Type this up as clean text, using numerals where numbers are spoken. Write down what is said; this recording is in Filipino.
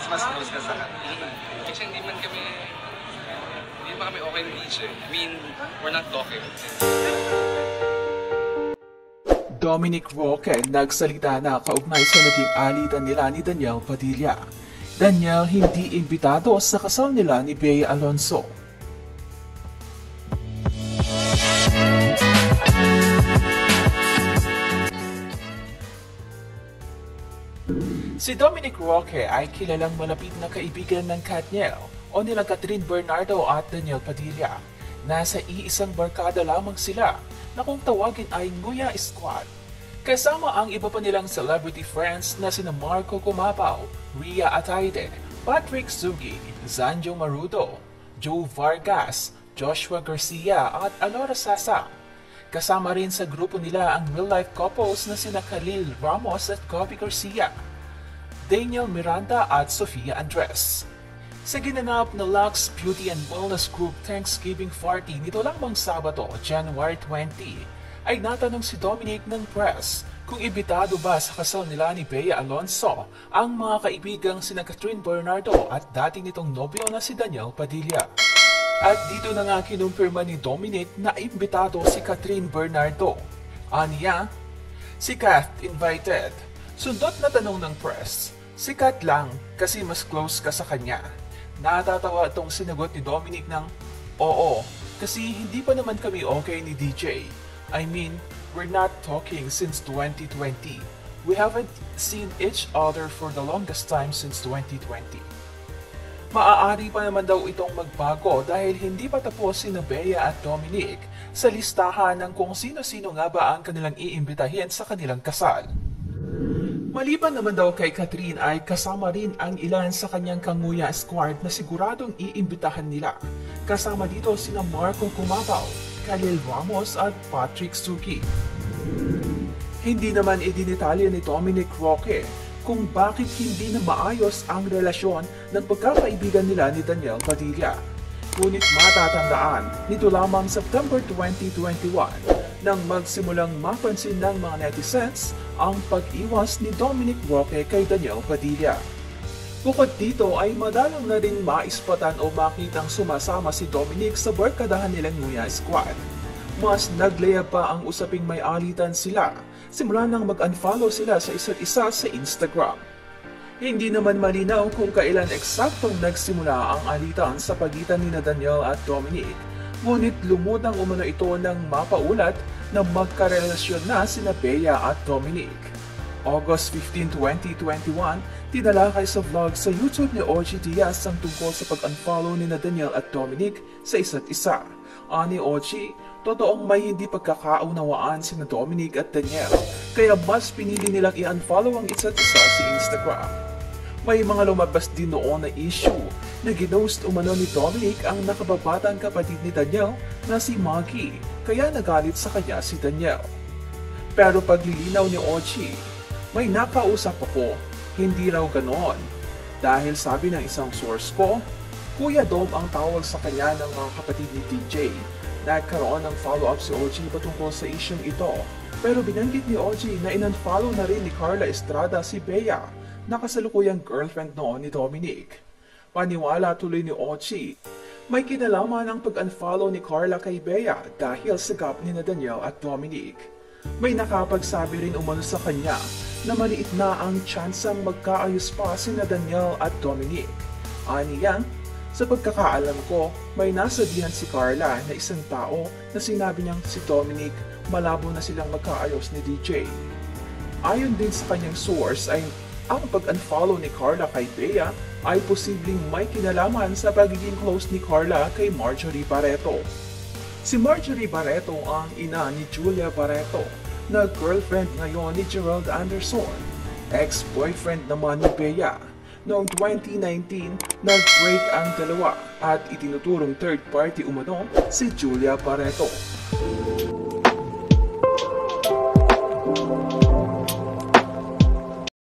mas close ka sa kanya. Kasi hindi pa kami okay ni DJ. I mean, we're not talking. Dominic Roque nagsalita na kaugnay sa naging alitan nila ni Danielle Padilla. Danielle hindi imbitado sa kasal nila ni Bea Alonzo. Si Dominic Roque ay kilalang malapit na kaibigan ng Katniel o nila Catherine Bernardo at Danielle Padilla. Nasa iisang barkada lamang sila na kung tawagin ay Nguya Squad. Kasama ang iba pa nilang celebrity friends na sina Marco Cumapaw, Rhea Ataide, Patrick Sugi, Zanjo Marudo, Joe Vargas, Joshua Garcia at Alora Sasa. Kasama rin sa grupo nila ang real-life couples na sina Khalil Ramos at Kobe Garcia, Daniel Miranda at Sofia Andres. Sa ginanap na Lux Beauty and Wellness Group Thanksgiving Party nito lamang Sabado, January 20, ay natanong si Dominic ng press kung ibitado ba sa kasal nila ni Bea Alonzo ang mga kaibigang sina Catherine Bernardo at dati nitong nobyo na si Danielle Padilla. At dito na nga kinumpirma ni Dominic na imbitado si Catherine Bernardo. Aniya, si Kath invited. Sundot na tanong ng press, si Kath lang kasi mas close ka sa kanya. Natatawa itong sinagot ni Dominic ng, oo, kasi hindi pa naman kami okay ni DJ. I mean, we're not talking since 2020. We haven't seen each other for the longest time since 2020. Maaari pa naman daw itong magbago dahil hindi pa tapos sina Bea at Dominic sa listahan ng kung sino-sino nga ba ang kanilang iimbitahin sa kanilang kasal. Maliban naman daw kay Catherine ay kasama rin ang ilan sa kanyang Kanguya Squad na siguradong iimbitahan nila. Kasama dito sina Marco Cumapaw, Khalil Ramos at Patrick Suki. Hindi naman idinitalya ni Dominic Roque kung bakit hindi na maayos ang relasyon ng pagkakaibigan nila ni Danielle Padilla. Ngunit matatandaan, nito lamang September 2021 nang magsimulang mapansin ng mga netizens ang pag-iwas ni Dominic Roque kay Danielle Padilla. Bukod dito ay madalang na rin maispatan o makitang sumasama si Dominic sa barkadahan nilang Nguya Squad. Mas naglaya pa ang usaping may alitan sila simula nang mag-unfollow sila sa isa't isa sa Instagram. Hindi naman malinaw kung kailan eksaktong nagsimula ang alitan sa pagitan ni Danielle at Dominic, ngunit lumutang umano ito ng mapaulat na magkarelasyon na sina Bea at Dominic. August 15, 2021, tinalakay sa vlog sa YouTube ni OG Diaz ang tungkol sa pag-unfollow ni Danielle at Dominic sa isa't isa. Ani OG, totoong may hindi pagkakaunawaan sina Dominic at Danielle, kaya mas pinili nilang i-unfollow ang isa't isa sa Instagram. May mga lumabas din noon na issue na ginost umano ni Dominic ang nakababatang kapatid ni Danielle na si Maggie, kaya nagalit sa kanya si Danielle. Pero paglilinaw ni OG, may nakausap ako, hindi raw ganoon. Dahil sabi ng isang source ko, Kuya Dom ang tawag sa kanya ng mga kapatid ni DJ. Nagkaroon ng follow-up si OG patungkol sa isyong ito. Pero binanggit ni OG na in-unfollow na rin ni Carla Estrada si Bea, na kasalukuyang girlfriend noon ni Dominic. Paniwala tuloy ni OG, may kinalaman ang pag-unfollow ni Carla kay Bea dahil sa gap ni Danielle at Dominic. May nakapagsabi rin umano sa kanya na maliit na ang tsansang magkaayos pa sina Danielle at Dominic. Aniya, sa pagkakaalam ko, may nasabihan si Carla na isang tao na sinabi niyang si Dominic malabo na silang magkaayos ni DJ. Ayon din sa kanyang source ay ang pag-unfollow ni Carla kay Bea ay posibleng may kinalaman sa pagiging close ni Carla kay Marjorie Barreto. Si Marjorie Barreto ang ina ni Julia Barreto na girlfriend ngayon ni Gerald Anderson. Ex-boyfriend naman ni Bea. Noong 2019, nag-break ang dalawa at itinuturong third party umano si Julia Barreto.